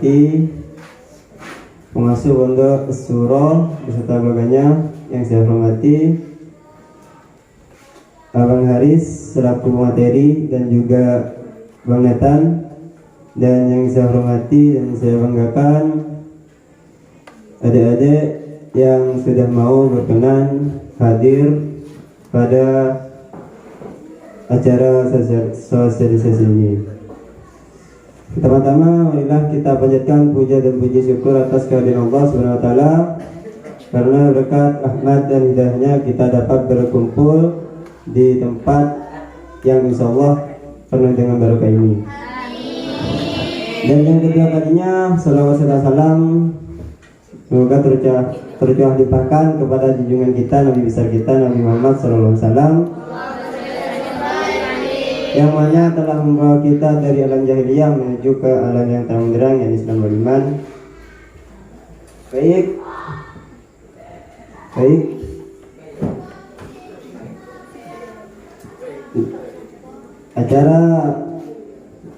hormati pengasuh Pondok Suro beserta keluarganya, yang saya hormati Abang Haris selaku materi dan juga Bang Nathan, dan yang saya hormati dan saya banggakan adik-adik yang sudah mau berkenan hadir pada acara sosialisasi ini. Pertama-tama, marilah kita panjatkan puja dan puji syukur atas kehadiran Allah Subhanahu wa taala, karena berkat rahmat dan hidayahnya kita dapat berkumpul di tempat yang insyaallah penuh dengan barokah ini. Dan yang kedua kalinya, salawat serta salam semoga tercurah limpahkan kepada junjungan kita, Nabi besar kita, Nabi Muhammad SAW, yang mana telah membawa kita dari alam jahiliyah menuju ke alam yang terang benderang, yakni Islam wal iman. Baik. Acara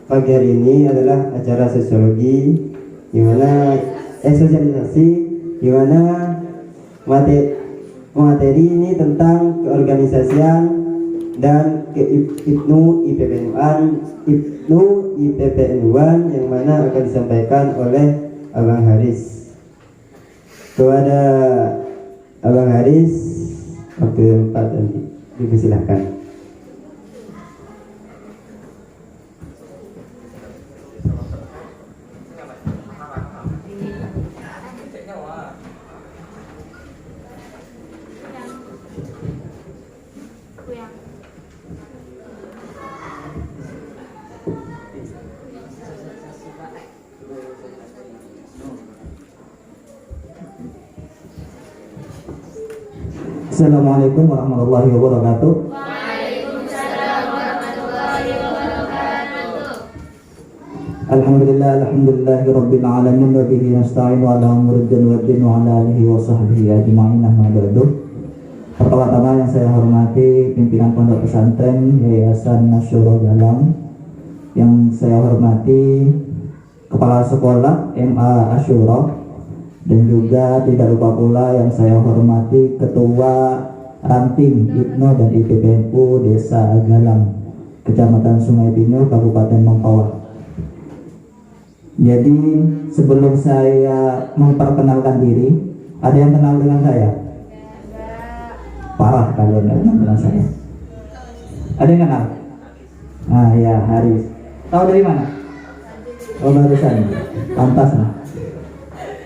pagi hari ini adalah acara sosiologi, di mana sosialisasi, di mana materi ini tentang keorganisasian dan Ibnu IPPNUan yang mana akan disampaikan oleh Abang Haris. Kepada Abang Haris, waktu 4 nanti dipersilahkan. Assalamualaikum warahmatullahi wabarakatuh. Waalaikumsalam warahmatullahi wabarakatuh. Alhamdulillahi rabbil alamin, wa bihi nasta'inu ala umuri dunya waddin, wa ala alihi wa sahbihi ajma'in, amma ba'du. Pertama-tama yang saya hormati pimpinan Pondok Pesantren Yayasan Asyura Galang, yang saya hormati Kepala Sekolah MA Asyura, dan juga tidak lupa pula yang saya hormati Ketua Ranting Ibnu dan IPPNU Desa Galang, Kecamatan Sungai Pinyu, Kabupaten Mempawah. Jadi sebelum saya memperkenalkan diri, ada yang kenal dengan saya? Parah kalian yang kenal dengan saya. Ada yang kenal? Nah ya, Haris. Tahu dari mana? Oh, barusan. Pantas lah.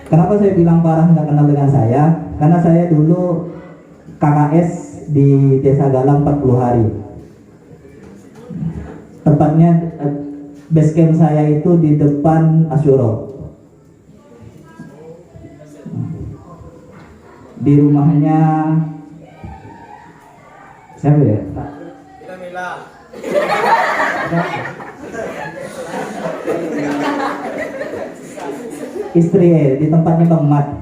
Kenapa saya bilang parah nggak kenal dengan saya? Karena saya dulu KKS di Desa Galang 40 hari. Tempatnya base camp saya itu di depan Asyura. Di rumahnya siapa ya? Kita Mila. Istri di tempatnya Bang Mat.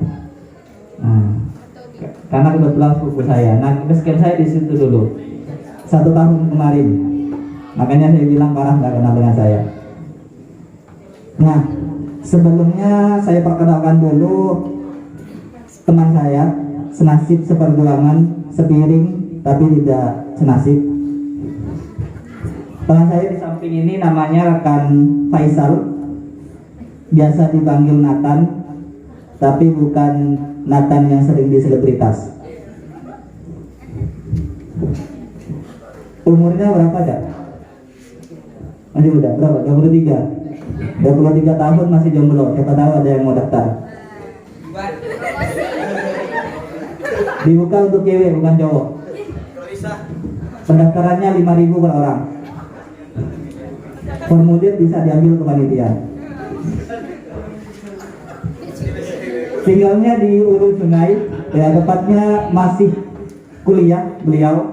Karena kebetulan sepupu saya. Nah, base camp saya di situ dulu 1 tahun kemarin. Makanya saya bilang parah nggak kenal dengan saya. Nah, sebelumnya saya perkenalkan dulu teman saya, senasib seperjuangan, sepiring tapi tidak senasib. Teman saya di samping ini namanya rekan Faisal, biasa dipanggil Nathan, tapi bukan Nathan yang sering di selebritas. Umurnya berapa dah? Masih muda, berapa? 23 tahun masih jomblo. Siapa tahu ada yang mau daftar. Dibuka untuk cewek bukan cowok. Pendaftarannya 5.000 per orang. Formulir bisa diambil ke panitia. Tinggalnya di Ulu Sungai, ya tepatnya masih kuliah beliau.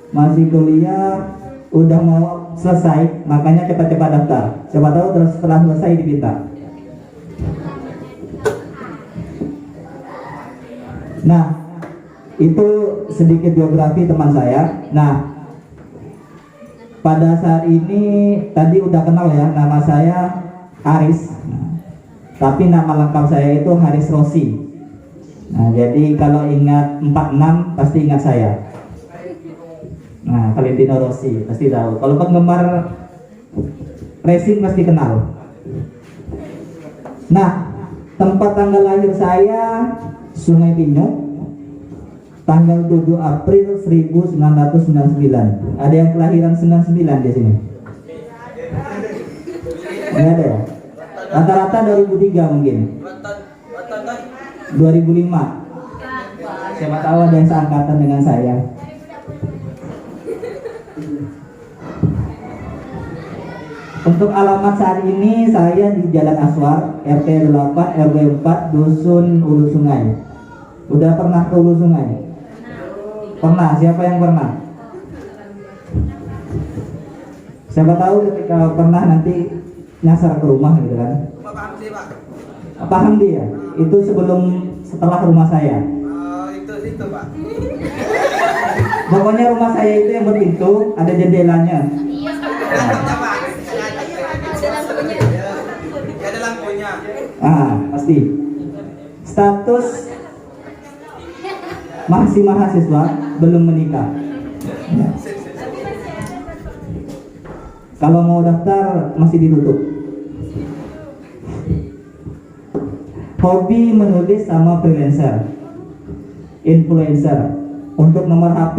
Masih kuliah, udah mau selesai, makanya cepat-cepat daftar. Siapa tahu terus setelah selesai dipinta. Nah, itu sedikit biografi teman saya. Nah, pada saat ini tadi udah kenal ya, nama saya Aris. Tapi nama lengkap saya itu Haris Rossi. Nah, jadi kalau ingat 46 pasti ingat saya. Nah, Valentino Rossi pasti tahu. Kalau penggemar racing pasti kenal. Nah, tempat tanggal lahir saya Sungai Pinyu, tanggal 7 April 1999. Ada yang kelahiran 99 di sini? Enggak ada ya? Rata-rata 2003 mungkin. 2005. Siapa tahu ada yang seangkatan dengan saya. Untuk alamat saat ini saya di Jalan Aswar, RT 8 RW 4 Dusun Ulu Sungai. Udah pernah ke Ulu Sungai? Pernah, siapa yang pernah? Siapa tahu ketika pernah nanti nyasar ke rumah gitu kan. Paham dia? Itu setelah rumah saya. Itu Pak. Pokoknya rumah saya itu yang berpintu, ada jendelanya. Ada lampunya. Pasti. Status masih mahasiswa, belum menikah. Ya. Kalau mau daftar masih ditutup. Hobi menulis sama freelancer, influencer. Untuk nomor HP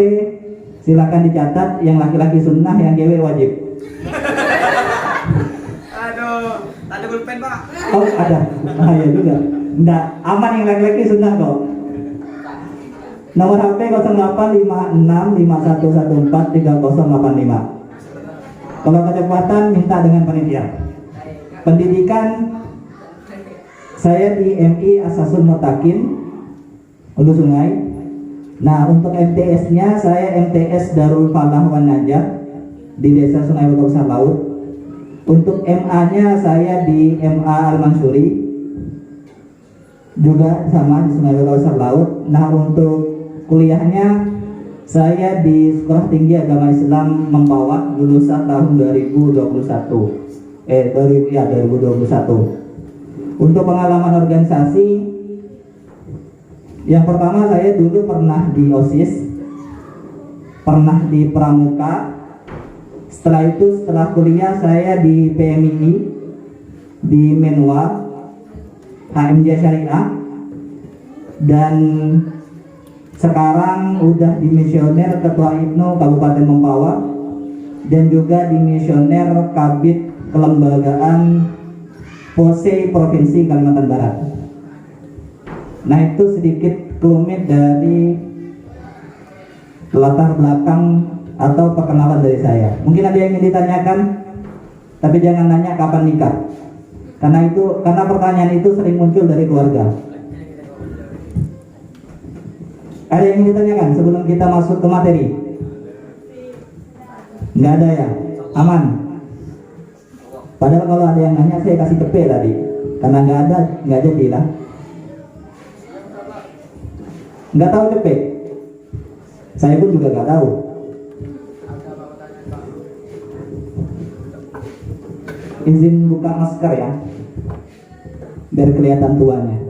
silakan dicatat, yang laki-laki sunnah, yang cewek wajib. Aduh, ada pulpen Pak. Oh ada, bahaya juga. Enggak, aman yang laki-laki sunnah kok. Nomor HP 085651143085. Kalau kecepatan minta dengan panitia. Pendidikan saya di MI Asasun Mutakin Hulu Sungai. Nah, untuk MTS-nya saya MTS Darul Falah Wan Najah di Desa Sungai Besar Laut. Untuk MA-nya saya di MA Al-Mansuri juga sama di Sungai Besar Laut. Nah, untuk kuliahnya saya di Sekolah Tinggi Agama Islam Mempawah lulusan tahun 2021. Untuk pengalaman organisasi, yang pertama saya dulu pernah di OSIS, pernah di Pramuka. Setelah itu, setelah kuliah saya di PMII, di Menwa, HMJ Syariah, dan sekarang udah di misioner Ketua IPNO Kabupaten Mempawah, dan juga di misioner Kabid Kelembagaan POSE Provinsi Kalimantan Barat. Nah, itu sedikit kelumit dari latar belakang atau perkenalan dari saya. Mungkin ada yang ingin ditanyakan, tapi jangan nanya kapan nikah, karena pertanyaan itu sering muncul dari keluarga. Ada yang ingin ditanyakan sebelum kita masuk ke materi? Nggak ada ya? Aman? Padahal kalau ada yang nanya saya kasih cepet tadi. Karena nggak ada, nggak jadi lah. Nggak tahu cepet. Saya pun juga nggak tahu. Izin buka masker ya, biar kelihatan tuanya.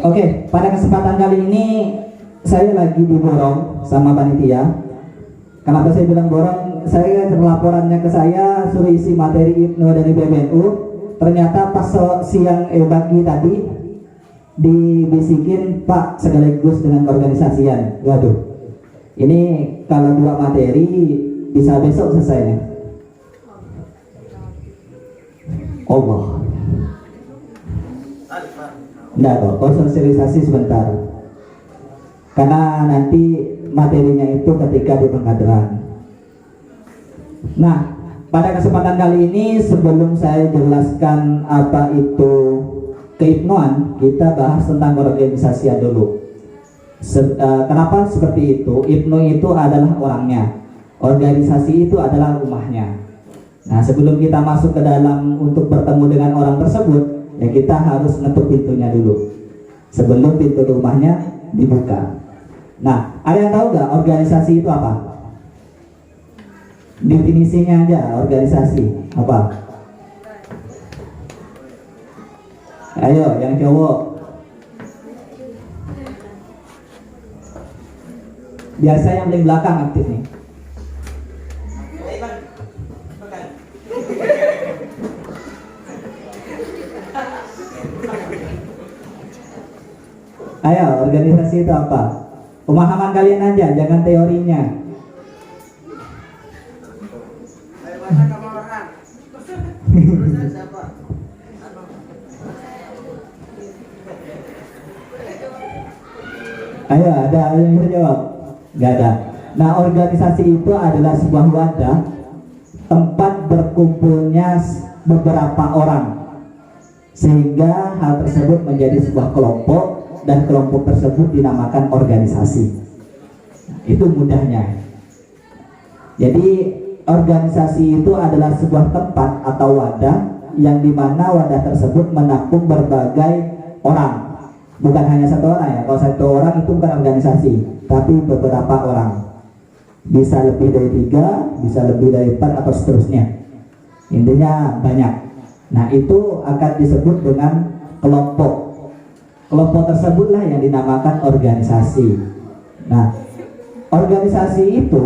Oke, pada kesempatan kali ini saya lagi diborong sama panitia. Kenapa saya bilang borong? Saya laporannya ke saya suruh isi materi IPNO dari PBNU. Ternyata pas siang pagi tadi dibisikin Pak sekaligus dengan organisasian. Waduh, ini kalau 2 materi bisa besok selesainya. Allah. Enggak kok, sosialisasi sebentar. Karena nanti materinya itu ketika di pengkaderan. Nah, pada kesempatan kali ini sebelum saya jelaskan apa itu keipnoan, kita bahas tentang organisasi dulu. Kenapa seperti itu? IPNO itu adalah orangnya, organisasi itu adalah rumahnya. Nah, sebelum kita masuk ke dalam untuk bertemu dengan orang tersebut, ya kita harus ngetuk pintunya dulu sebelum pintu rumahnya dibuka. Nah, ada yang tahu nggak organisasi itu apa? Definisinya aja, organisasi apa? Ayo, yang cowok. Biasa yang paling belakang aktif nih. Ayo, organisasi itu apa? Pemahaman kalian aja, jangan teorinya. Ayo baca kamu orang. Urusan siapa? Ayo, ada yang bisa jawab? Gak ada. Nah, organisasi itu adalah sebuah wadah tempat berkumpulnya beberapa orang, sehingga hal tersebut menjadi sebuah kelompok dan kelompok tersebut dinamakan organisasi. Itu mudahnya. Jadi organisasi itu adalah sebuah tempat atau wadah yang dimana wadah tersebut menampung berbagai orang. Bukan hanya satu orang ya. Kalau satu orang itu bukan organisasi, tapi beberapa orang. Bisa lebih dari 3, bisa lebih dari 4 atau seterusnya. Intinya banyak. Nah, itu akan disebut dengan kelompok. Kelompok tersebutlah yang dinamakan organisasi. Nah, organisasi itu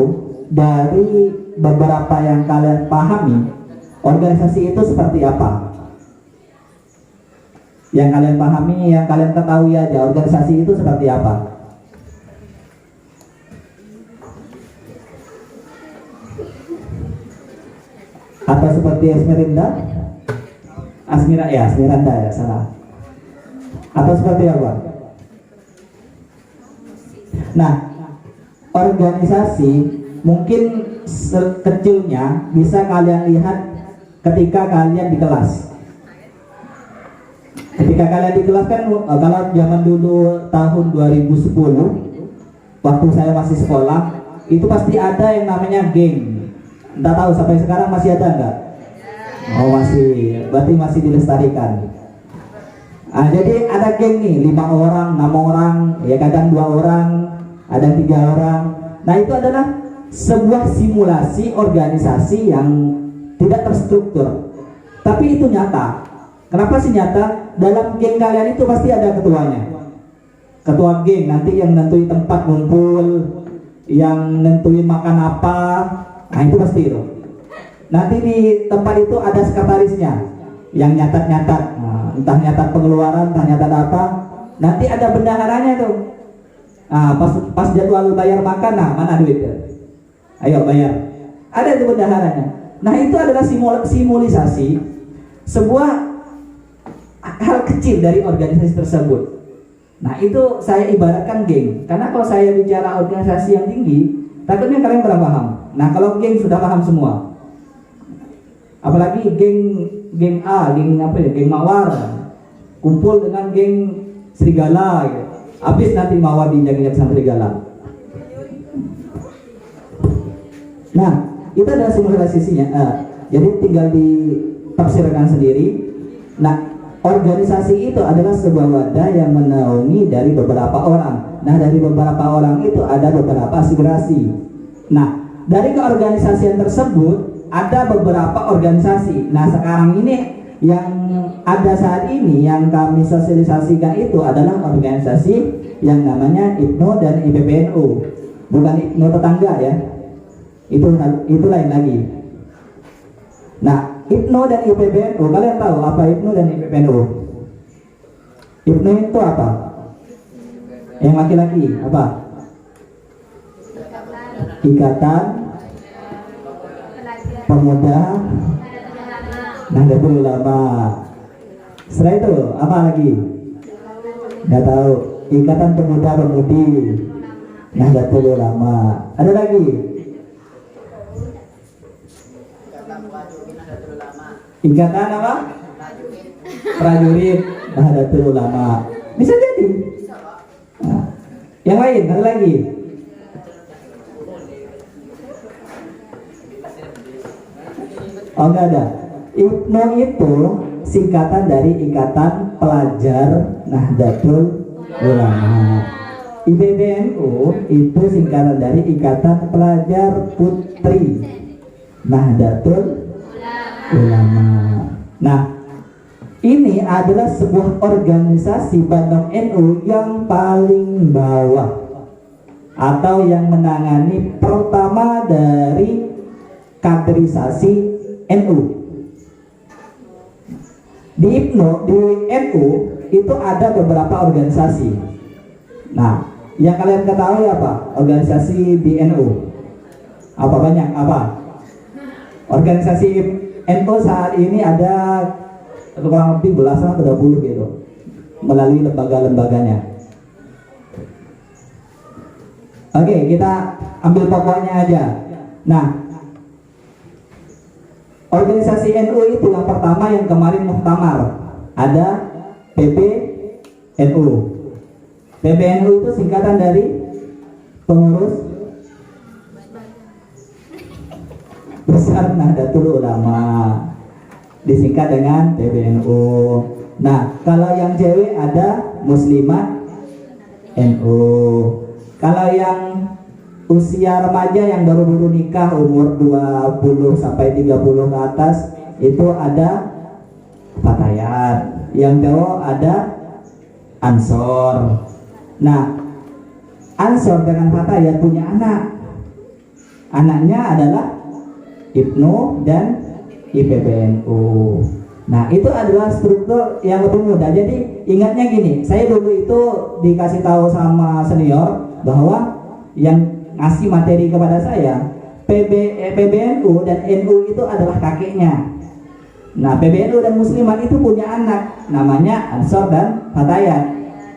dari beberapa yang kalian pahami, organisasi itu seperti apa? Yang kalian pahami, yang kalian ketahui aja, organisasi itu seperti apa? Atau seperti Asmirinda? Asmiranda ya, salah. Atau seperti apa? Nah, organisasi mungkin kecilnya bisa kalian lihat ketika kalian di kelas. Ketika kalian di kelas kan, kalau zaman dulu tahun 2010, waktu saya masih sekolah, itu pasti ada yang namanya geng. Entah tahu sampai sekarang masih ada nggak? Oh masih, berarti masih dilestarikan. Jadi ada geng nih, 5 orang, 6 orang, ya kadang 2 orang, ada 3 orang. Nah, itu adalah sebuah simulasi organisasi yang tidak terstruktur, tapi itu nyata. Kenapa sih nyata? Dalam geng kalian itu pasti ada ketuanya. Ketua geng nanti yang nentuin tempat ngumpul, yang nentuin makan apa. Nah, itu pasti itu. Nanti di tempat itu ada sekretarisnya yang nyatat-nyatat. Nah, entah nyatat pengeluaran, entah nyatat apa. Nanti ada bendaharanya tuh. Nah, pas jadwal bayar makan, nah mana duitnya? Ayo bayar. Ada itu bendaharanya. Nah, itu adalah simulasi sebuah hal kecil dari organisasi tersebut. Nah, itu saya ibaratkan geng. Karena kalau saya bicara organisasi yang tinggi, takutnya kalian kurang paham. Nah, kalau geng sudah paham semua. Apalagi geng A, geng Mawar kumpul dengan geng Serigala gitu. Habis nanti Mawar diinjak-injak sama Serigala. Nah, itu adalah simulasinya. Jadi tinggal ditafsirkan sendiri. Nah, organisasi itu adalah sebuah wadah yang menaungi dari beberapa orang. Nah, dari beberapa orang itu ada beberapa aspirasi. Nah, dari keorganisasian tersebut ada beberapa organisasi. Nah, sekarang ini yang ada saat ini yang kami sosialisasikan itu adalah organisasi yang namanya IPNO dan IPPNU. Bukan IPNO tetangga ya. Itu lain lagi. Nah, IPNO dan IPPNU, kalian tahu apa IPNO dan IPPNU? IPNO itu apa? Yang laki-laki apa? Ikatan Pemuda Nahdlatul Ulama. Setelah itu apa lagi? Nggak tahu. Ikatan Pemuda Pemudi Nahdlatul Ulama. Ada lagi? Ikatan apa? Prajurit Nahdlatul Ulama. Bisa jadi. Nah, yang lain ada lagi? Oh, enggak ada. IPNO itu singkatan dari Ikatan Pelajar Nahdlatul Ulama. IPBNU itu singkatan dari Ikatan Pelajar Putri Nahdlatul Ulama. Nah, ini adalah sebuah organisasi Bandung NU yang paling bawah atau yang menangani pertama dari kaderisasi NU. Di NU itu ada beberapa organisasi. Nah, yang kalian ketahui apa? Organisasi di NU. Apa banyak? Apa? Organisasi NU saat ini ada kurang lebih belasan atau 20 gitu melalui lembaga-lembaganya. Oke, kita ambil pokoknya aja. Nah, organisasi NU itu yang pertama yang kemarin muktamar ada PBNU. PBNU itu singkatan dari Pengurus Besar Nahdlatul Ulama, disingkat dengan PBNU. Nah, kalau yang cewek ada Muslimat NU. Kalau yang usia remaja yang baru-baru nikah umur 20 sampai 30 ke atas itu ada Fatayat. Yang cowok ada Ansor. Nah, Ansor dengan Fatayat punya anak. Anaknya adalah Ibnu dan IPBNU. Nah, itu adalah struktur yang lebih mudah. Jadi ingatnya gini, saya dulu itu dikasih tahu sama senior bahwa yang ngasih materi kepada saya PBNU dan NU itu adalah kakeknya. Nah, PBNU dan Muslimat itu punya anak namanya Ansor dan Fatayat.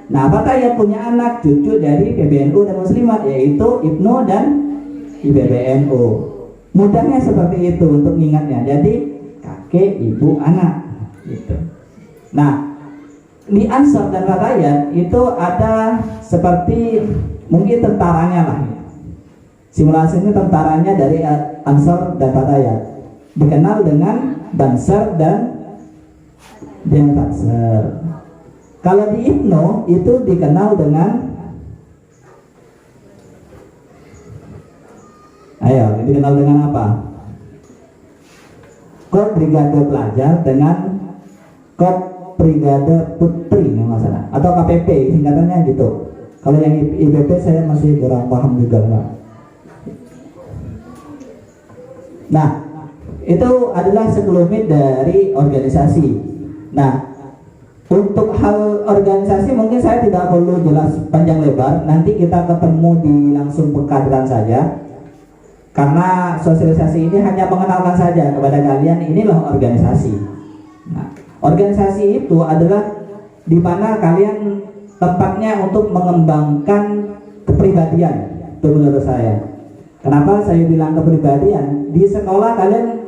Nah, Fatayat punya anak cucu dari PBNU dan Muslimat yaitu Ibnu dan IPBNU. Mudahnya seperti itu untuk ingatnya. Jadi kakek, ibu, anak gitu. Nah, di Ansor dan Fatayat itu ada seperti mungkin tentaranya lah. Simulasinya tentaranya dari Ansor dan Fatayat dikenal dengan Banser dan Denpasar. Kalau di Ibnu itu dikenal dengan dikenal dengan apa? Kod Brigade Pelajar dengan Kod Brigade Putri masalah atau KPP singkatannya gitu. Kalau yang IPP saya masih kurang paham juga lah. Nah, itu adalah sekelumit dari organisasi. Nah, untuk hal organisasi mungkin saya tidak perlu jelas panjang lebar. Nanti kita ketemu di langsung pekaderan saja. Karena sosialisasi ini hanya mengenalkan saja kepada kalian inilah organisasi. Nah, organisasi itu adalah di mana kalian tempatnya untuk mengembangkan kepribadian. Itu menurut saya. Kenapa saya bilang kepribadian? Di sekolah kalian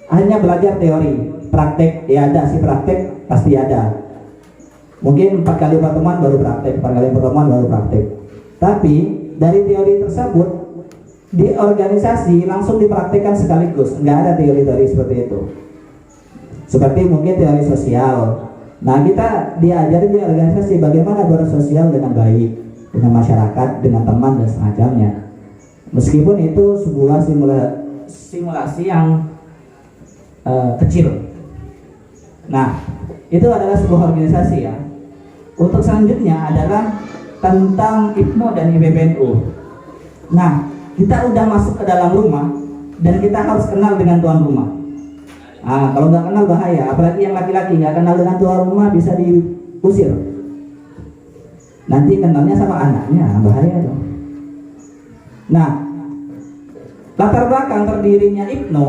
hanya belajar teori, praktek ya ada sih praktek pasti ada. Mungkin 4 kali pertemuan baru praktek, 4 kali pertemuan baru praktek. Tapi dari teori tersebut di organisasi langsung dipraktekkan sekaligus, nggak ada teori-teori seperti itu. Seperti mungkin teori sosial. Nah, kita diajari di organisasi bagaimana bersosial dengan baik dengan masyarakat, dengan teman dan semacamnya. Meskipun itu sebuah simulasi yang kecil. Nah, itu adalah sebuah organisasi ya. Untuk selanjutnya adalah tentang IPNU dan IPBNU. Nah, kita udah masuk ke dalam rumah dan kita harus kenal dengan tuan rumah. Nah, kalau nggak kenal bahaya, apalagi yang laki-laki nggak kenal dengan tuan rumah bisa diusir. Nanti kenalnya sama anaknya, bahaya dong. Nah, latar belakang berdirinya IPNU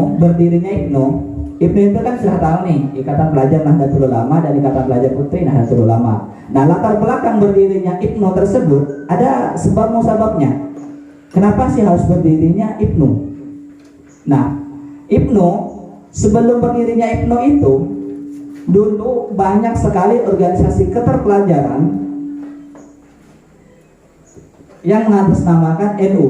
itu kan sudah tahu nih, Ikatan Pelajar Nahdlatul Ulama dan Ikatan Pelajar Putri Nahdlatul Ulama. Nah, latar belakang berdirinya IPNU tersebut ada sebab musababnya. Kenapa sih harus berdirinya IPNU? Nah, IPNU sebelum berdirinya IPNU itu dulu banyak sekali organisasi keterpelajaran yang mengatasnamakan NU.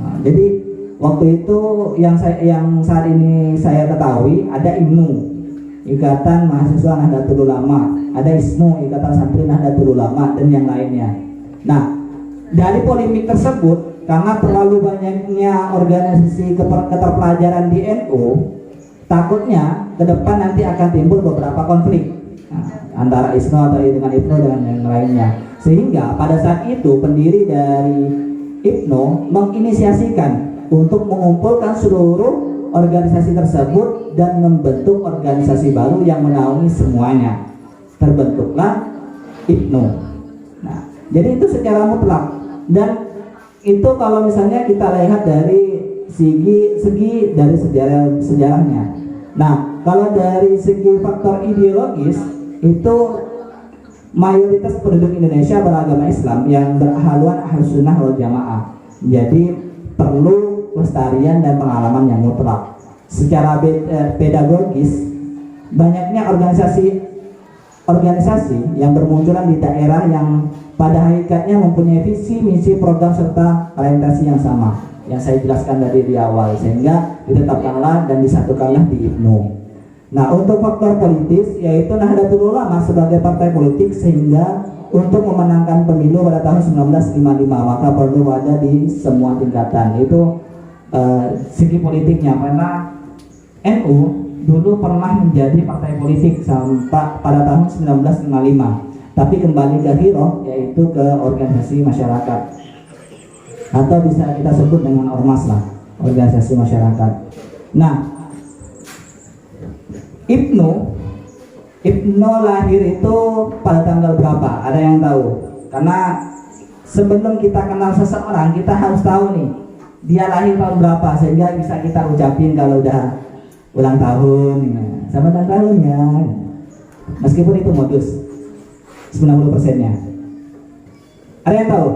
Nah, jadi waktu itu yang saat ini saya ketahui ada IMNU, Ikatan Mahasiswa Nahdlatul Ulama, ada ISMU, Ikatan Santri Nahdlatul Ulama dan yang lainnya. Nah, dari polemik tersebut, karena terlalu banyaknya organisasi keterpelajaran di NU, takutnya ke depan nanti akan timbul beberapa konflik antara ISNO atau dengan IPNO dengan yang lainnya. Sehingga pada saat itu pendiri dari IPNO menginisiasikan untuk mengumpulkan seluruh organisasi tersebut dan membentuk organisasi baru yang menaungi semuanya. Terbentuklah IPNO. Nah, jadi itu secara mutlak, dan itu kalau misalnya kita lihat dari segi dari sejarahnya. Nah, kalau dari segi faktor ideologis, itu mayoritas penduduk Indonesia beragama Islam yang berhaluan Ahlus Sunnah wal Jamaah. Jadi perlu pelestarian dan pengalaman yang mutlak. Secara pedagogis, banyaknya organisasi yang bermunculan di daerah yang pada hakikatnya mempunyai visi, misi, program serta orientasi yang sama yang saya jelaskan tadi di awal, sehingga ditetapkanlah dan disatukanlah di IPNO. Nah, untuk faktor politis, yaitu Nahdlatul Ulama sebagai partai politik, sehingga untuk memenangkan pemilu pada tahun 1955 maka perlu ada di semua tingkatan. Itu segi politiknya, karena NU dulu pernah menjadi partai politik sampai pada tahun 1955, tapi kembali ke HIRO, yaitu ke organisasi masyarakat, atau bisa kita sebut dengan ormas lah, organisasi masyarakat. Nah, IPNO lahir itu pada tanggal berapa? Ada yang tahu? Karena sebelum kita kenal seseorang, kita harus tahu nih dia lahir tahun berapa, sehingga bisa kita ucapin kalau udah ulang tahun ya. Selamat ulang tahun ya, meskipun itu modus 90%-nya. Ada yang tahu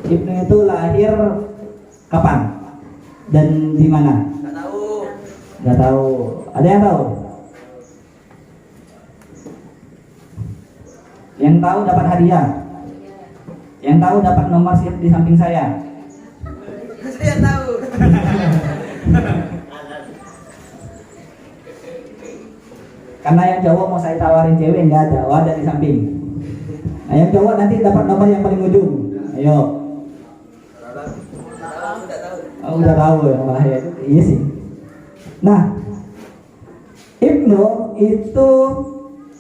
IPNO itu lahir kapan dan di mana? Nggak tahu. Nggak tahu. Ada yang tahu? Yang tahu dapat hadiah. Yang tahu dapat nomor di samping saya. Saya tahu. Karena yang cowok mau saya tawarin cewek nggak ada, ada di samping. Nah, yang cowok nanti dapat nomor yang paling ujung. Ayo. Oh, udah tahu ya, malah ya. Iya sih. Nah, IPNO itu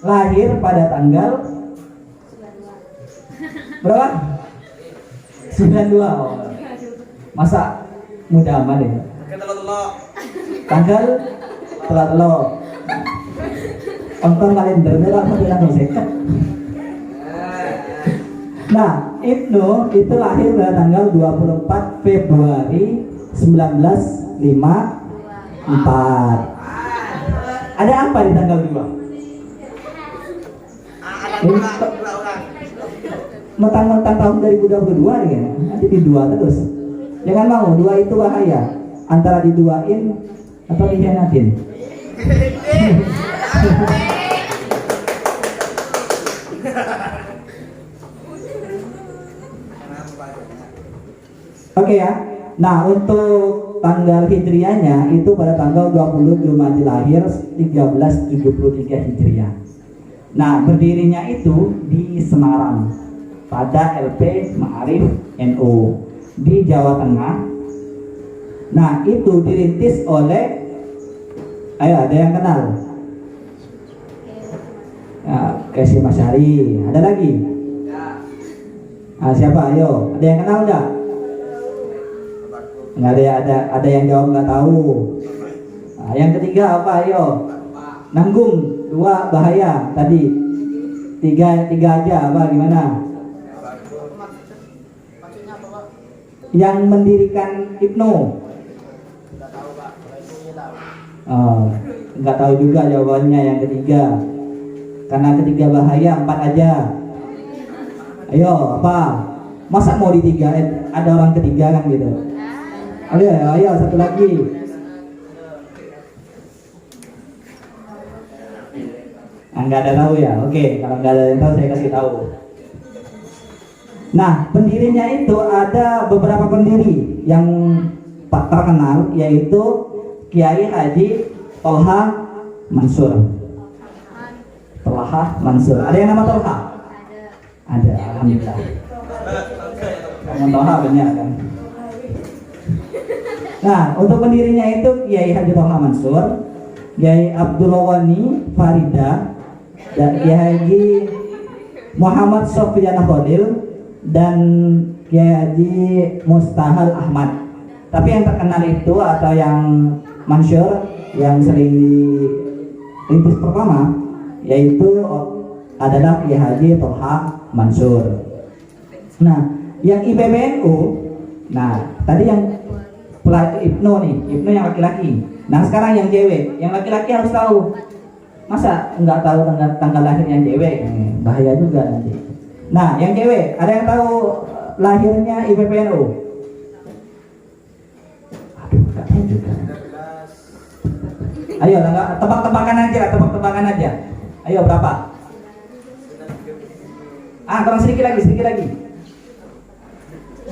lahir pada tanggal berapa? 92. Oh. Masa muda amat ya? Tanggal telok. Onton kalender lah mau bilang seket. Nah, IPNO itu lahir pada tanggal 24 Februari 1954. Ada apa di tanggal 2? Mentang-mentang tahun 2022 nih ya, nanti di 2 terus. Jangan mau, 2 itu bahaya. Antara diduain atau dikhianatin. Oke ya. Nah, untuk tanggal hijriahnya itu pada tanggal 20 Jumadil Akhir 1373 Hijriah. Nah, berdirinya itu di Semarang pada LP Ma'arif NU di Jawa Tengah. Nah, itu dirintis oleh, ayo ada yang kenal? Kasim Asy'ari. Ada lagi? Siapa? Ayo, ada yang kenal enggak? Nggak ada yang jawab nggak tahu. Nah, yang ketiga apa? Ayo, nanggung 2 bahaya tadi. 3 aja apa gimana? Yang mendirikan IPNO. Oh, nggak tahu juga jawabannya yang ketiga. Karena ketiga bahaya, 4 aja. Ayo apa? Masa mau di 3 ada orang ketiga kan gitu? Ayo, satu lagi. Nggak ada tahu ya? Oke, kalau nggak ada yang tahu saya kasih tahu. Nah, pendirinya itu ada beberapa pendiri yang terkenal, yaitu Kiai Haji Tolha Mansur. Tolha Mansur. Ada yang nama Tolha? Ada, alhamdulillah. Kamu Toha benar kan? Nah, untuk pendirinya itu Kiai Haji Toha Mansur, Kiai Abdul Ghani Farida, dan Kiai Haji Muhammad Sofyan Khalil, dan Kiai Haji Mustahal Ahmad. Tapi yang terkenal itu atau yang masyhur yang sering dirintis pertama yaitu adalah Kiai Haji Toha Mansur. Nah, yang IPPNU, nah tadi yang Ibnu nih, Ibnu yang laki-laki. Nah sekarang yang cewek, yang laki-laki harus tahu. Masa nggak tahu tanggal lahirnya yang cewek? Bahaya juga nanti. Nah, yang cewek, ada yang tahu lahirnya IPPNU? Aduh, nggak tahu juga. Ayo, tebak-tebakan aja. Ayo, berapa? Kurang sedikit lagi.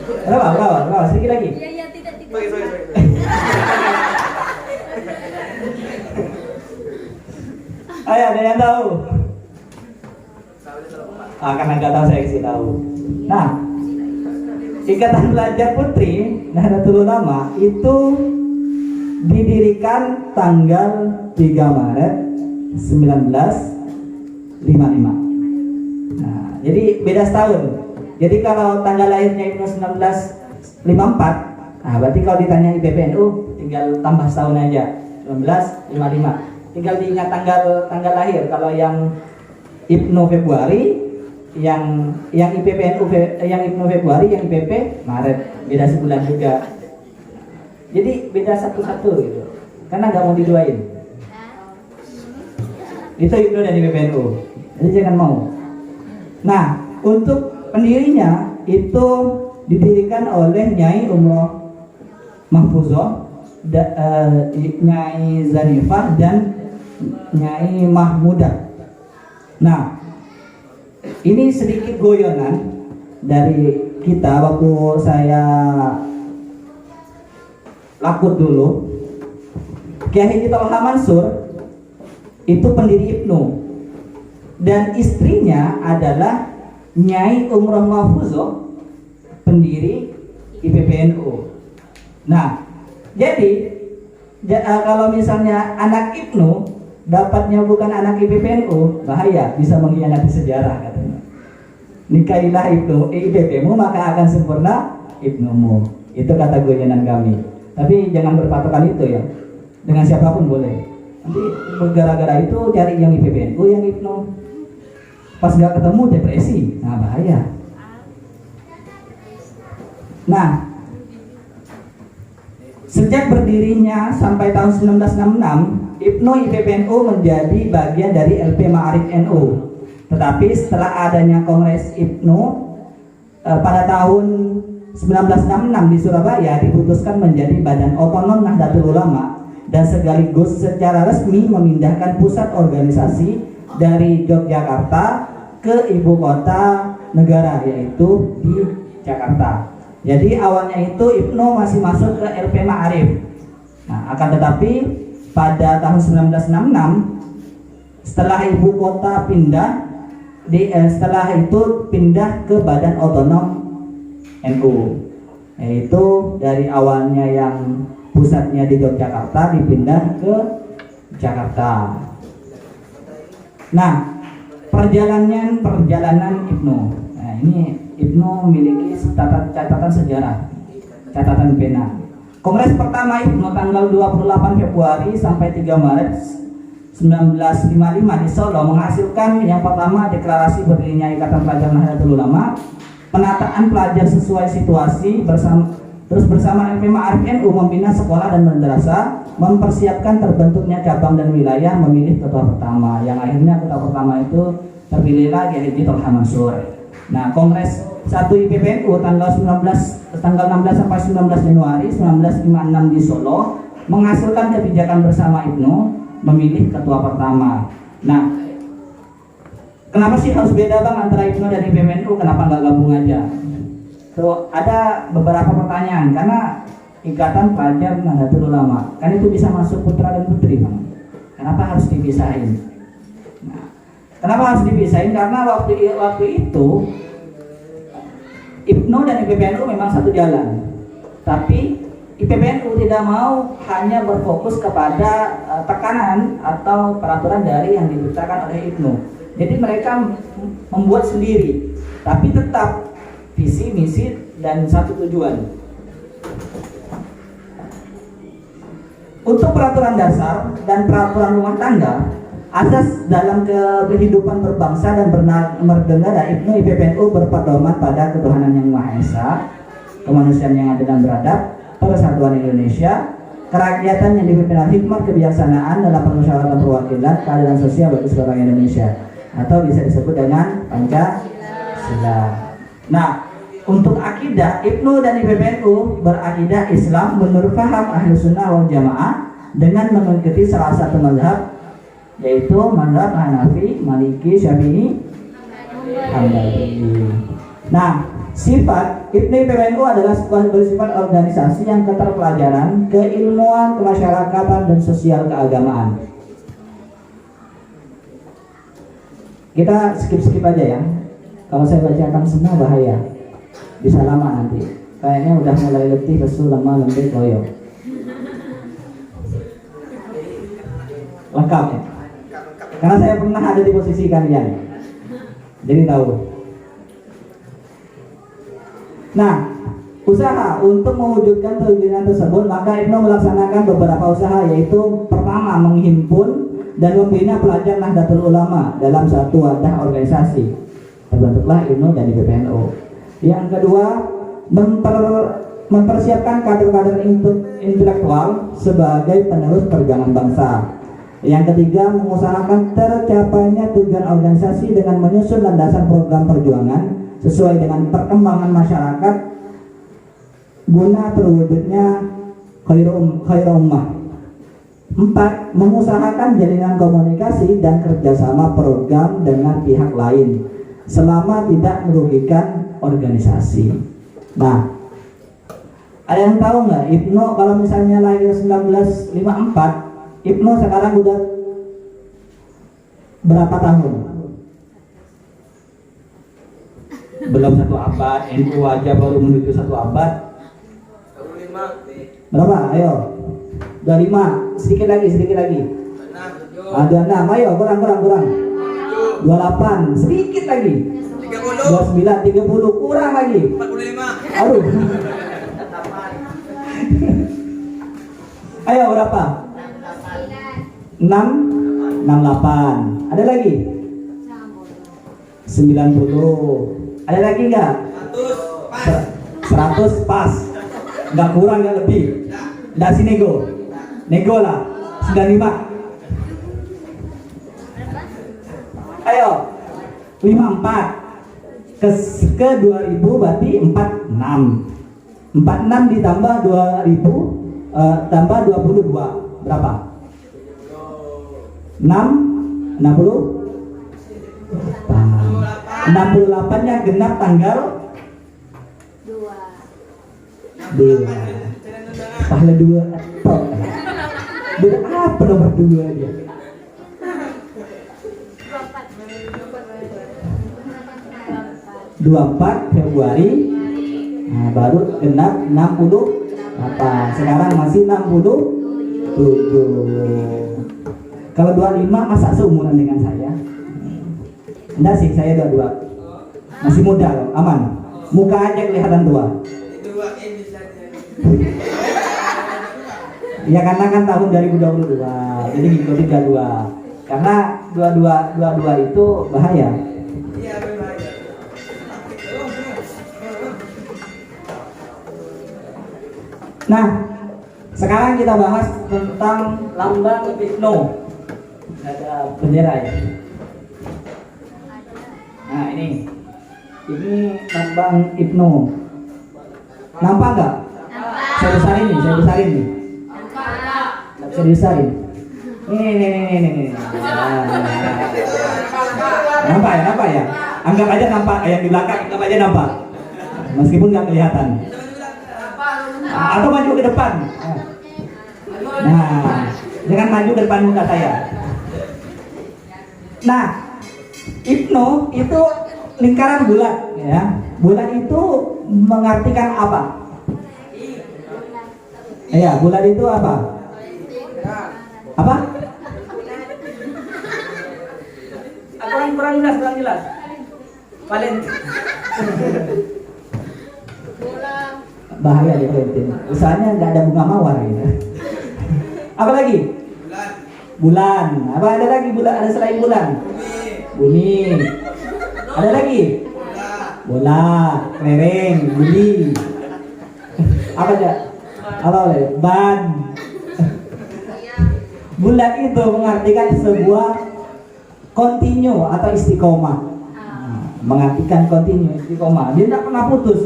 Berapa? Sedikit lagi. Iya, tidak. Sorry. Ayo, ada yang tahu? Karena nggak tahu saya kasih tahu. Nah, Ikatan Pelajar Putri Nahdlatul Ulama itu didirikan tanggal 3 Maret 1955. Nah, jadi beda setahun. Jadi kalau tanggal lahirnya Ibnu 1954, nah berarti kalau ditanya IPPNU tinggal tambah setahun aja, 1955. Tinggal diingat tanggal lahir. Kalau yang Ibnu Februari, yang IPPNU yang Ibnu Februari, yang IPP Maret, beda sebulan juga. Jadi beda satu-satu gitu. Karena nggak mau diduain. Itu Ibnu dan IPPNU. Jadi jangan mau. Nah, untuk pendirinya itu didirikan oleh Nyai Umroh Mahfuzah, Nyai Zanifah dan Nyai Mahmudah. Nah, ini sedikit goyonan dari kita waktu saya lakut dulu. Kiai Haji Toha Mansur itu pendiri Ibnu dan istrinya adalah Nyai Umroh Mahfuzah, pendiri IPPNU. Nah, jadi kalau misalnya anak Ibnu dapatnya bukan anak IPPNU, bahaya, bisa mengkhianati sejarah katanya. Nikahilah IPPmu maka akan sempurna Ibnumu. Itu kata goyonan kami. Tapi jangan berpatokan itu ya. Dengan siapapun boleh. Nanti gara-gara itu cari yang IPPNU, yang Ibnu. Pas nggak ketemu depresi, nah bahaya. Nah, sejak berdirinya sampai tahun 1966, Ibnu IPPNU menjadi bagian dari LP Ma'arif NU. Tetapi setelah adanya Kongres Ibnu pada tahun 1966 di Surabaya diputuskan menjadi Badan Otonom Nahdlatul Ulama dan sekaligus secara resmi memindahkan pusat organisasi dari Yogyakarta ke ibu kota negara, yaitu di Jakarta. Jadi awalnya itu Ibnu masih masuk ke LP Ma'arif. Nah, akan tetapi pada tahun 1966 setelah ibu kota setelah itu pindah ke Badan Otonom NU, yaitu dari awalnya yang pusatnya di Yogyakarta dipindah ke Jakarta. Nah, perjalanan Ibnu. Nah, ini Ibnu memiliki catatan sejarah, catatan pena. Kongres pertama Ibnu tanggal 28 Februari sampai 3 Maret 1955 di Solo menghasilkan yang pertama deklarasi berdirinya Ikatan Pelajar Nahdlatul Ulama, penataan pelajar sesuai situasi bersama LP Ma'arif NU membina sekolah dan madrasah, mempersiapkan terbentuknya cabang dan wilayah, memilih ketua pertama. Yang akhirnya ketua pertama itu terpilihlah Kiai Haji Toha Mansur. Nah, Kongres 1 IPPNU tanggal 16 sampai 19 Januari 1956 di Solo menghasilkan kebijakan bersama Ibnu memilih ketua pertama. Nah, kenapa sih harus beda Bang antara Ibnu dan IPPNU? Kenapa nggak gabung aja? Tuh ada beberapa pertanyaan, karena Ikatan Pelajar Nahdlatul Ulama kan itu bisa masuk putra dan putri Bang. Kenapa harus dipisahin? Nah, kenapa harus dipisahin? Karena waktu itu IPNO dan IPPNU memang satu jalan, tapi IPPNU tidak mau hanya berfokus kepada tekanan atau peraturan dari yang diciptakan oleh IPNO. Jadi mereka membuat sendiri, tapi tetap visi, misi, dan satu tujuan. Untuk peraturan dasar dan peraturan rumah tangga, asas dalam kehidupan berbangsa dan bernegara, IPNO IPPNU berpedoman pada ketuhanan yang Maha Esa, kemanusiaan yang adil dan beradab, persatuan Indonesia, kerakyatan yang dipimpin oleh hikmat kebijaksanaan dalam permusyawaratan perwakilan, keadilan sosial bagi seluruh orang Indonesia, atau bisa disebut dengan Pancasila. Nah, untuk akidah, IPNO dan IPPNU berakidah Islam menurut paham Ahlus Sunnah wal Jamaah dengan mengikuti salah satu mazhab, yaitu mazhab Hanafi, Maliki, Syafi'i, Hambali. Nah, sifat IPNO IPPNU adalah bersifat organisasi yang keterpelajaran, keilmuan, kemasyarakatan, dan sosial keagamaan. Kita skip aja ya. Kalau saya bacakan semua bahaya, bisa lama nanti. Kayaknya udah mulai letih, lesu, lemah, lembek, loyo. Lengkap ya. Karena saya pernah ada di posisi kalian, jadi tahu. Nah, usaha untuk mewujudkan tujuan tersebut, maka IPNO melaksanakan beberapa usaha, yaitu pertama, menghimpun dan membina pelajar Nahdlatul Ulama dalam satu wadah organisasi. Terbentuklah IPNO dan IPPNU. Yang kedua, mempersiapkan kader-kader intelektual sebagai penerus perjuangan bangsa. Yang ketiga, mengusahakan tercapainya tujuan organisasi dengan menyusun landasan program perjuangan sesuai dengan perkembangan masyarakat guna terwujudnya khairu ummah. 4. Mengusahakan jalinan komunikasi dan kerjasama program dengan pihak lain selama tidak merugikan organisasi. Nah, ada yang tahu nggak IPNO kalau misalnya lahir 1954, IPNO sekarang udah berapa tahun? Belum 1 abad, NU aja baru menuju 1 abad. 25. Berapa? Ayo. 25. Sedikit lagi. Ada 6. Ayo, kurang. 28. Sedikit lagi. 29, 30. Kurang lagi. 45. Aduh. Ayo, berapa? 68. Ada lagi? 90. Ada lagi nggak? 100 pas. Nggak kurang, nggak lebih. Nggak sih nego lah. 95. Ayo. 54 ke 2000 berarti 46. 46 ditambah 2000 tambah 22 berapa? 68 nya genap tanggal 2. Pahala 2 atau apa nomor 2 dia? 24 Februari. Nah, baru genap 68. Sekarang masih 67. Kalau 25 masa seumuran dengan saya? Enggak sih, saya 22. Masih muda loh, aman. Muka aja kelihatan tua. Ya karena kan tahun 2022, jadi ngikutin 22. Karena 22 itu bahaya. Nah, sekarang kita bahas tentang lambang IPNO. Ada bendera ya. Nah ini lambang IPNO. Nampak nggak? Saya besarin nih. Nggak bisa dibesarin. Nih. Nampak ya? Anggap aja nampak. Yang di belakang anggap aja nampak. Meskipun nggak kelihatan. Atau maju ke depan. Nah, jangan maju ke depan muka saya. Nah, IPNO itu lingkaran bulat, ya. Bulat itu mengartikan apa? Iya, bulan itu apa? Apa? Kurang jelas. Valentine. Bahaya di Valentine. Usahanya nggak ada bunga mawar gitu. Apa lagi? Bulan. Apa ada lagi bulan? Ada selain bulan? Bumi. Ada lagi? Bola, kelereng, buli. Apa aja? Apa boleh? Ban. Bulan itu mengartikan sebuah kontinu atau istiqomah. Mengartikan kontinu, istiqomah. Dia tidak pernah putus.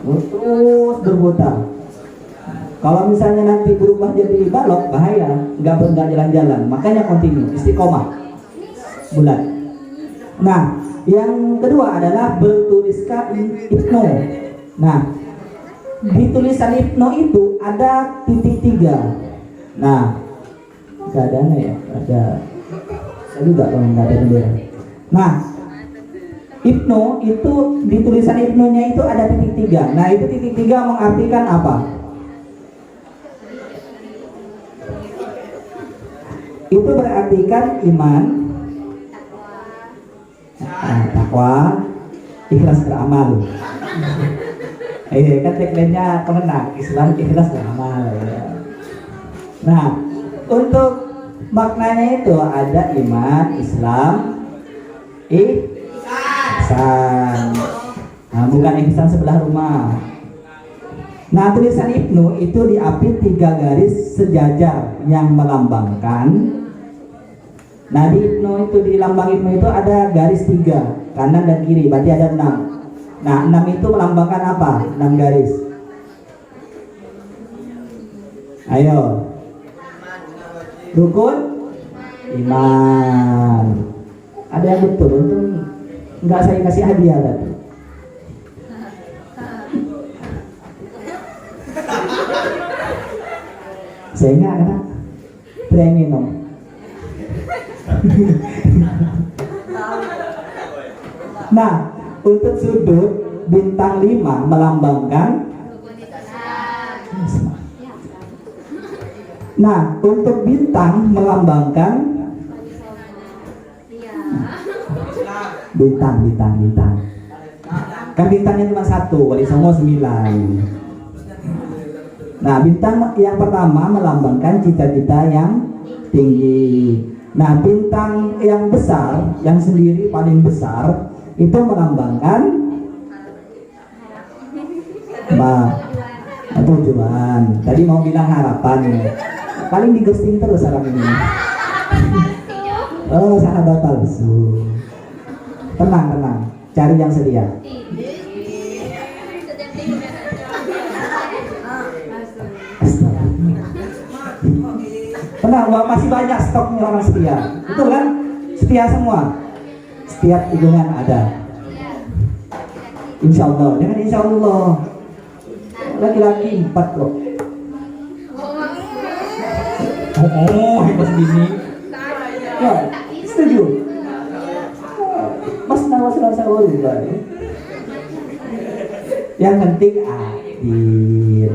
Terus berputar. Kalau misalnya nanti berubah jadi balok, bahaya. Nggak jalan-jalan. Makanya kontinu, istiqomah. Bulan. Nah, yang kedua adalah bertuliskan Ibnu. Nah, di tulisan Ibnu itu ada titik 3. Nah, nggak ada ya, ada. Saya juga kalau nggak ada bendera. Nah, Ibnu itu di tulisan Ibnunya itu ada titik 3. Nah, itu titik 3 mengartikan apa? Itu berartikan iman, takwa, ikhlas beramal. Kan tagline-nya kemenang, Islam ikhlas beramal. Ya. Nah, untuk maknanya itu ada iman, Islam, ihsan. Nah, bukan ihsan sebelah rumah. Nah, tulisan Ibnu itu diapit 3 garis sejajar yang melambangkan. Nah, di Ibnu itu, di lambang Ibnu itu ada garis 3, kanan dan kiri, berarti ada 6. Nah, 6 itu melambangkan apa? 6 garis. Ayo. Rukun iman. Ada yang betul, untung nggak saya kasih hadiah tadi. Saya nggak kena. Pengen dong. Nah, untuk sudut bintang 5 melambangkan. Nah, untuk bintang melambangkan bintang. Kan bintangnya cuma 1, wali songo 9. Nah, bintang yang pertama melambangkan cita-cita yang tinggi. Nah, bintang yang besar, yang sendiri paling besar, itu melambangkan tujuan. Tadi mau bilang harapan. Paling digesting terus orang ini. Oh, sahabat palsu. Tenang. Cari yang setia. Tenang, masih banyak stoknya orang setia. Betul kan? Setia semua. Setiap hitungan ada. Insya Allah. Jangan insya Allah. Laki-laki 4 loh. Hebat begini. Ya, setuju. Mas nawas-nawas juga. Yang penting adil.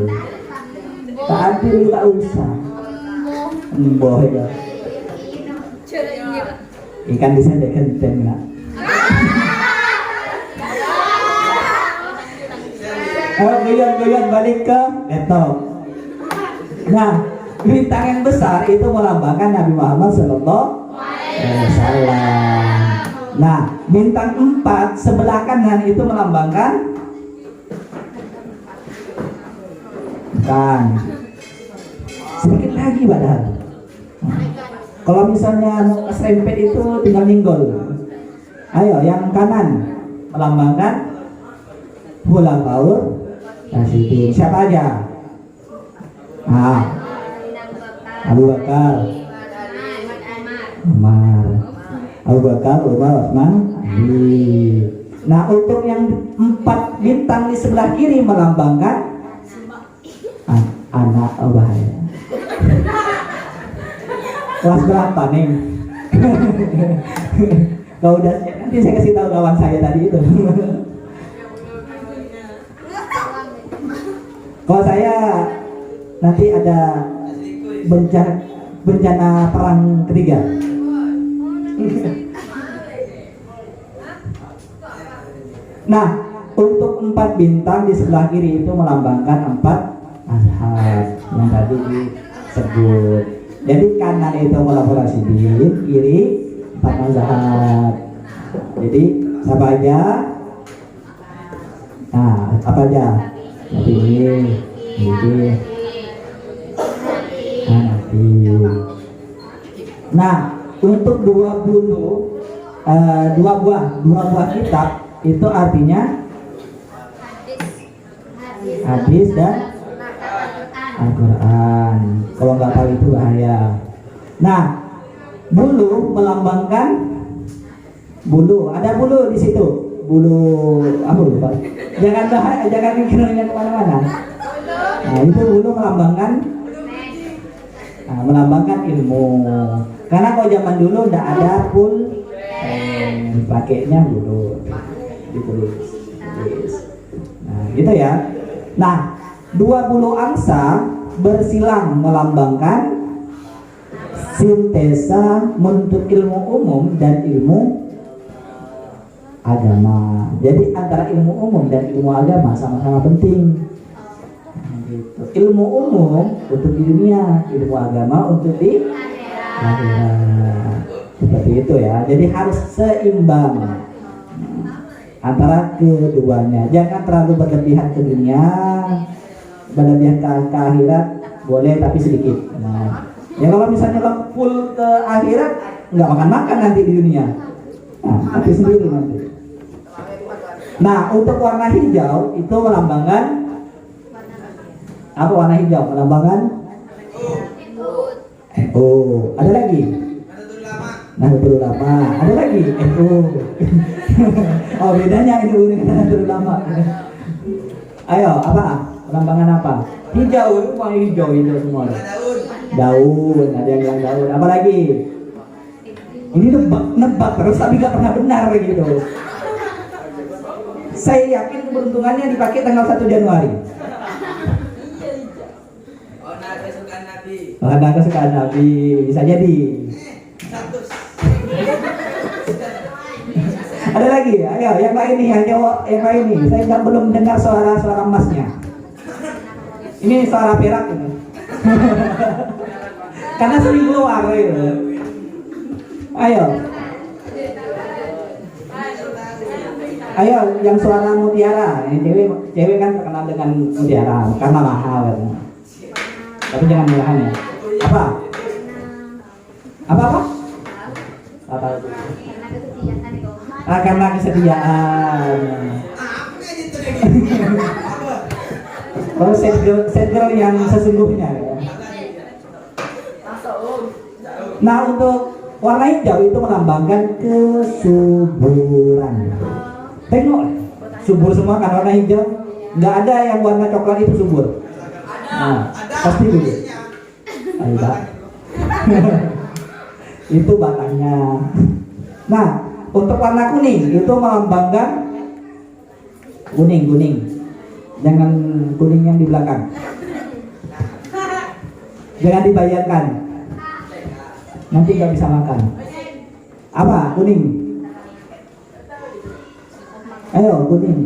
Tak adil tak usah. Boh ya. Ikan di sana kenteng nak. Goyang balik ke laptop. Nah, bintang yang besar itu melambangkan Nabi Muhammad Sallallahu Alaihi Wasallam. Nah, bintang 4 sebelah kanan itu melambangkan bukan. Sedikit lagi padahal. Kalau misalnya mau keserempet itu tinggal ninggol. Ayo, yang kanan melambangkan Khulafaur Rasyidin. Siapa aja? Abu Bakar, Umar, Utsman, Ali. Nah, untuk yang 4 bintang di sebelah kiri melambangkan anak bahaya. Kelas berapa nih? Kau udah, nanti saya kasih tahu kawan saya tadi itu. Kalau saya nanti ada bencana perang ketiga. Nah, untuk 4 bintang di sebelah kiri itu melambangkan 4 mazhab yang tadi disebut. Jadi kanan itu kolaborasi bin, kiri 4 mazhab. Jadi apa aja? Nah, apa aja? Ini, Hanafi. Nah, untuk dua buah kitab itu artinya hadis dan Al-Quran. Kalau nggak tahu itu bahaya. Nah, bulu melambangkan bulu. Ada bulu di situ. Bulu apa lupa? Jangan mikirnya kemana-mana. Nah, itu bulu melambangkan ilmu. Karena kalau zaman dulu udah ada pakainya bulu ditulis. Nah, gitu ya. Nah, 2 bulu angsa bersilang melambangkan sintesa menuntut ilmu umum dan ilmu agama. Jadi antara ilmu umum dan ilmu agama sama-sama penting. Nah, gitu. Ilmu umum untuk di dunia, ilmu agama untuk di akhirat. Seperti itu ya. Jadi harus seimbang antara keduanya. Jangan terlalu berlebihan ke dunia, berlebihan ke akhirat boleh tapi sedikit. Nah, ya kalau misalnya full ke akhirat nggak makan nanti di dunia. Nah, tapi sendiri nanti. Nah, untuk warna hijau itu melambangkan apa? Warna hijau melambangkan ada lagi. Nahdlatul Ulama. Ada lagi. Oh, bedanya ini dengan Nahdlatul Ulama. Ayo, apa? Pelambangan apa? Hijau, warna hijau itu semua. Daun, ada yang bilang daun. Apa lagi? Ini nebak terus tapi gak pernah benar gitu. Saya yakin keberuntungannya dipakai tanggal 1 Januari. Ada kesukaan Nabi, bisa jadi. Ada lagi, ayo yang lain nih, yang jawab yang lain nih. Saya belum dengar suara emasnya. Ini suara perak ini. Karena sering keluar gitu. Ayo, yang suara mutiara. Yang cewek kan terkenal dengan mutiara karena mahal kan. Tapi jangan murahan ya. Apa? Karena kesetiaan. Oh, set girl yang sesungguhnya ya. Nah, untuk warna hijau itu melambangkan kesuburan. Tengok, subur semua kan warna hijau. Nggak ada yang warna coklat itu subur. Nah, pasti dulu. Ayo, itu batangnya. Nah, untuk warna kuning itu melambangkan kuning. Jangan kuning yang di belakang. Jangan dibayangkan. Nanti nggak bisa makan. Apa? Kuning. Ayo, kuning.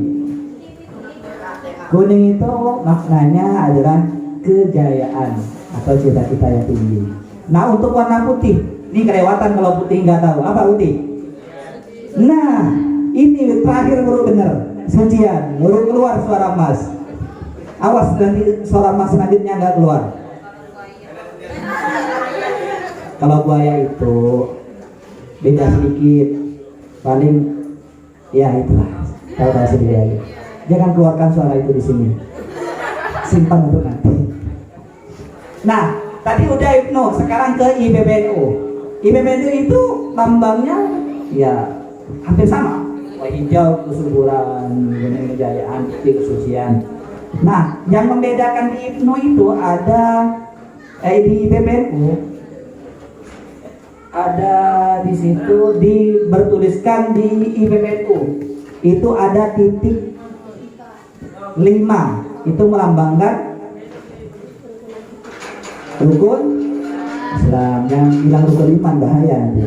Kuning itu maknanya adalah kejayaan atau cita-cita yang tinggi. Nah, untuk warna putih, ini kelewatan kalau putih nggak tahu. Apa putih? Nah, ini terakhir baru benar. Sucian, baru keluar suara emas. Awas nanti suara emas selanjutnya nggak keluar. Kalau buaya itu beda sedikit, paling ya itulah. Tahu sendiri aja. Jangan keluarkan suara itu di sini. Simpan untuk nanti. Nah, tadi udah Ibnu, sekarang ke IPBNU. IPBNU itu lambangnya ya hampir sama. Hijau kesuburan, kuning kejayaan, putih kesucian. Nah, yang membedakan di Ibnu itu ada di IPBNU ada di situ bertuliskan di IPBNU itu ada titik 5 itu melambangkan Rukun Islam. Yang bilang rukun iman bahaya nanti.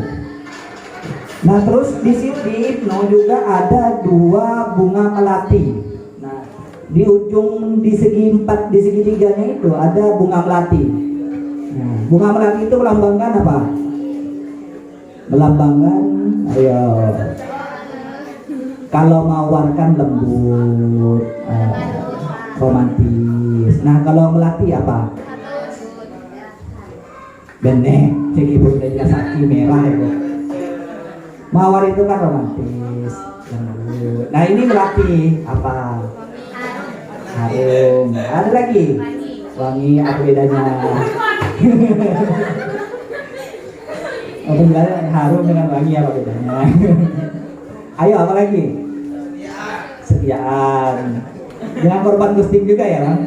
Nah terus di sini di Ibnu juga ada 2 bunga melati. Nah di ujung di segi 4 di segitiganya itu ada bunga melati. Nah, bunga melati itu melambangkan apa? Melambangkan, ayo, kalau mewarkan lembut, romantis. Nah kalau melati apa? Benek, segi budaya sakti merah itu. Mawar itu kan romantis, lembut. Nah ini melati apa? Harum. Ada lagi? Wangi, apa bedanya? Apa bedanya harum dengan wangi, apa bedanya? Ayo apa lagi? Setiaan. Jangan korban ghosting juga ya, Bang.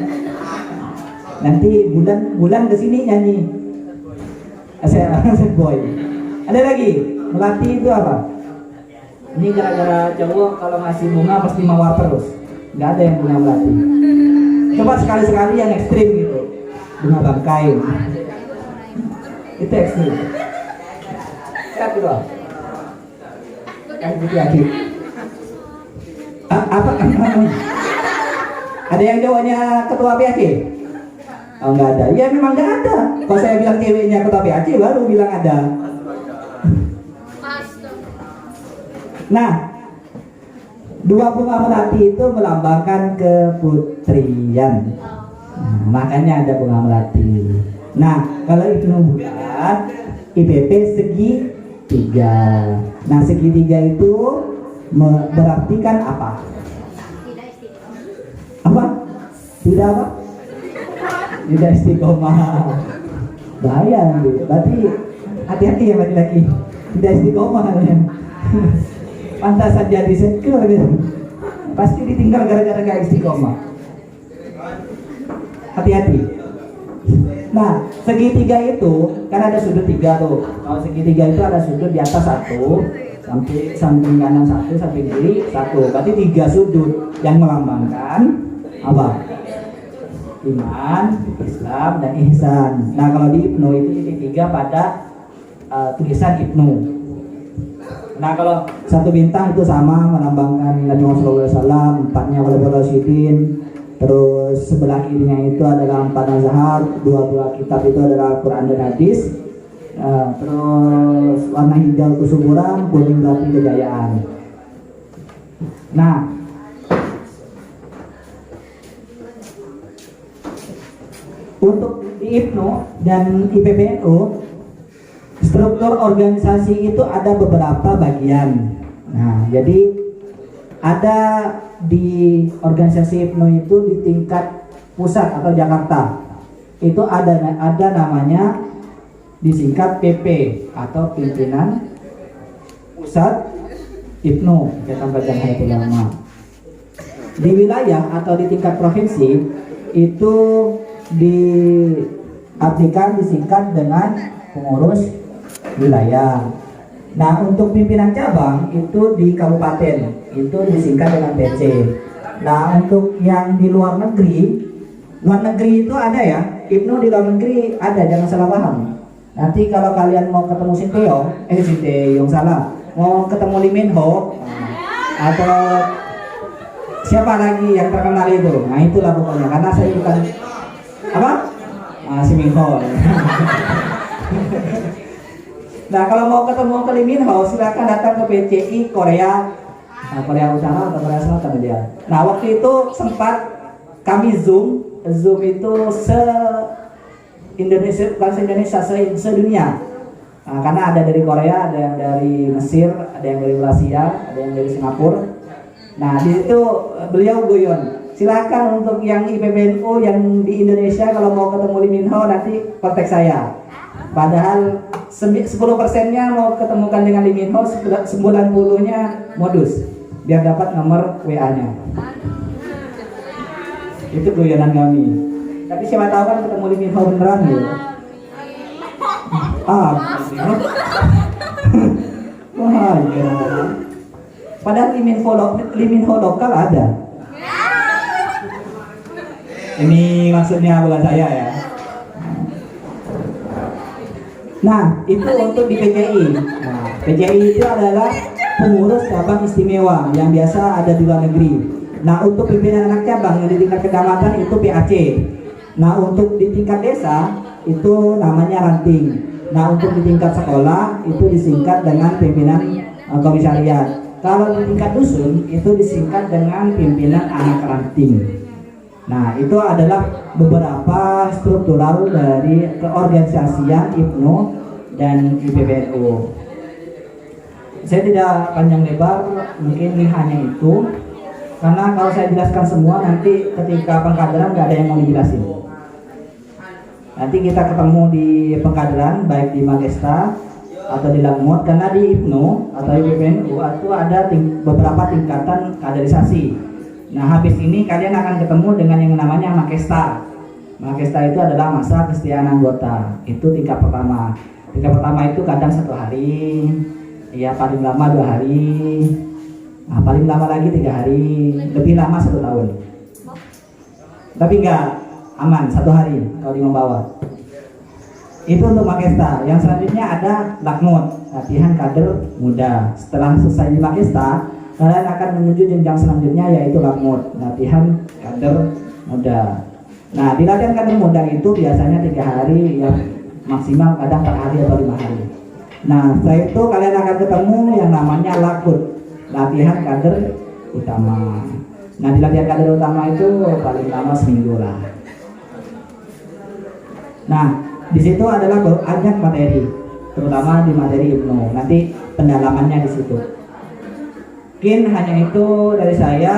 Nanti bulan kesini nyanyi. Saya boy. Ada lagi? Melati itu apa? Ini gara-gara cowok kalau ngasih bunga pasti mawar terus. Nggak ada yang bunga melati. Coba sekali-sekali yang ekstrim gitu. Bunga bangkai. Itu ekstrim. Lihat gitu. Kan gitu aja. Apa? Ada yang jawabnya ketua PAC? Oh nggak ada. Ya memang nggak ada. Kalau saya bilang ceweknya ketua PAC baru bilang ada. Nah, 2 bunga melati itu melambangkan keputrian. Nah, makanya ada bunga melati. Nah, kalau Ibnu bulat, IPP segi 3. Nah, segi 3 itu berartikan apa? Apa? Tidak apa? Tidak istiqomah. Bahaya nih. Berarti hati-hati ya laki-laki. Tidak istiqomah ya. Pantasan jadi sekel gitu. Pasti ditinggal gara-gara gak istiqomah. Hati-hati. Nah, segitiga itu kan ada sudut 3 tuh. Kalau segitiga itu ada sudut di atas 1, samping kanan 1, samping kiri 1. Berarti 3 sudut yang melambangkan apa? Iman, Islam, dan ihsan. Nah, kalau di Ibnu itu titik 3 pada tulisan Ibnu. Nah kalau 1 bintang itu sama melambangkan Nabi Muhammad SAW, 4-nya Khulafaur Rasyidin. Terus sebelah kirinya itu adalah 4 mazhab, 2 kitab itu adalah Quran dan Hadis. Terus warna hijau kesuburan, kuning berarti kejayaan. Nah untuk di Ibnu dan IPBNU, struktur organisasi itu ada beberapa bagian. Nah, jadi ada di organisasi Ibnu itu di tingkat pusat atau Jakarta. Itu ada namanya disingkat PP atau Pimpinan Pusat Ibnu, Ikatan Badan Nahdlatul Ulama. Di wilayah atau di tingkat provinsi itu diartikan disingkat dengan pengurus wilayah. Nah, untuk pimpinan cabang itu di kabupaten itu disingkat dengan PC. Nah, untuk yang di luar negeri itu ada ya. Ibnu di luar negeri ada, jangan salah paham. Nanti kalau kalian mau ketemu Sinteyong salah, mau ketemu Lee Min Ho atau siapa lagi yang terkenal itu, nah itulah pokoknya. Karena saya bukan apa? Si Min Ho. Nah kalau mau ketemu ke Lee Min Ho, silakan datang ke PCI Korea, Korea Utara atau Korea Selatan aja. Nah waktu itu sempat kami Zoom itu Indonesia, bukan se-Indonesia, se-dunia. Nah, karena ada dari Korea, ada yang dari Mesir, ada yang dari Malaysia, ada yang dari Singapura. Nah di situ beliau guyon, silakan untuk yang IPBNU yang di Indonesia kalau mau ketemu Lee Min Ho nanti kontak saya. Padahal 10%-nya mau ketemukan dengan Lee Min Ho, 90-nya modus biar dapat nomor WA-nya. Itu guyonan kami. Tapi siapa tahu kan ketemu Lee Min Ho beneran gitu. Wah, iya. Padahal Lee Min Ho lokal ada. Ini maksudnya bukan saya ya. Nah, itu untuk di PJI. Nah, PJI itu adalah pengurus cabang istimewa yang biasa ada di luar negeri. Nah, untuk pimpinan anak cabang yang di tingkat kecamatan itu PAC. Nah, untuk di tingkat desa itu namanya ranting. Nah, untuk di tingkat sekolah itu disingkat dengan pimpinan komisariat. Kalau di tingkat dusun itu disingkat dengan pimpinan anak ranting. Nah, itu adalah beberapa struktural dari keorganisasian IPNO dan IPBNU. Saya tidak panjang lebar, mungkin hanya itu. Karena kalau saya jelaskan semua nanti ketika pengkaderan nggak ada yang mau dijelasin. Nanti kita ketemu di pengkaderan baik di Magesta atau di Langmut, karena di IPNO atau IPBNU itu ada beberapa tingkatan kaderisasi. Nah, habis ini kalian akan ketemu dengan yang namanya Makesta. Makesta itu adalah masa kesetiaan anggota. Itu tingkat pertama. Tingkat pertama itu kadang 1 hari, ya paling lama 2 hari, nah, paling lama lagi 3 hari, lebih lama 1 tahun. Tapi enggak aman 1 hari kalau di membawa. Itu untuk Makesta. Yang selanjutnya ada Lakmut, latihan kader muda. Setelah selesai di Makesta, kalian akan menuju jenjang selanjutnya yaitu Lakmut, latihan kader muda. Nah, di latihan kader muda itu biasanya 3 hari, ya maksimal kadang 4 hari atau 5 hari. Nah, setelah itu kalian akan ketemu yang namanya Lakut, latihan kader utama. Nah, di latihan kader utama itu paling lama seminggu lah. Nah, di situ adalah banyak materi, terutama di materi IPNO. Nanti pendalamannya di situ. Mungkin hanya itu dari saya.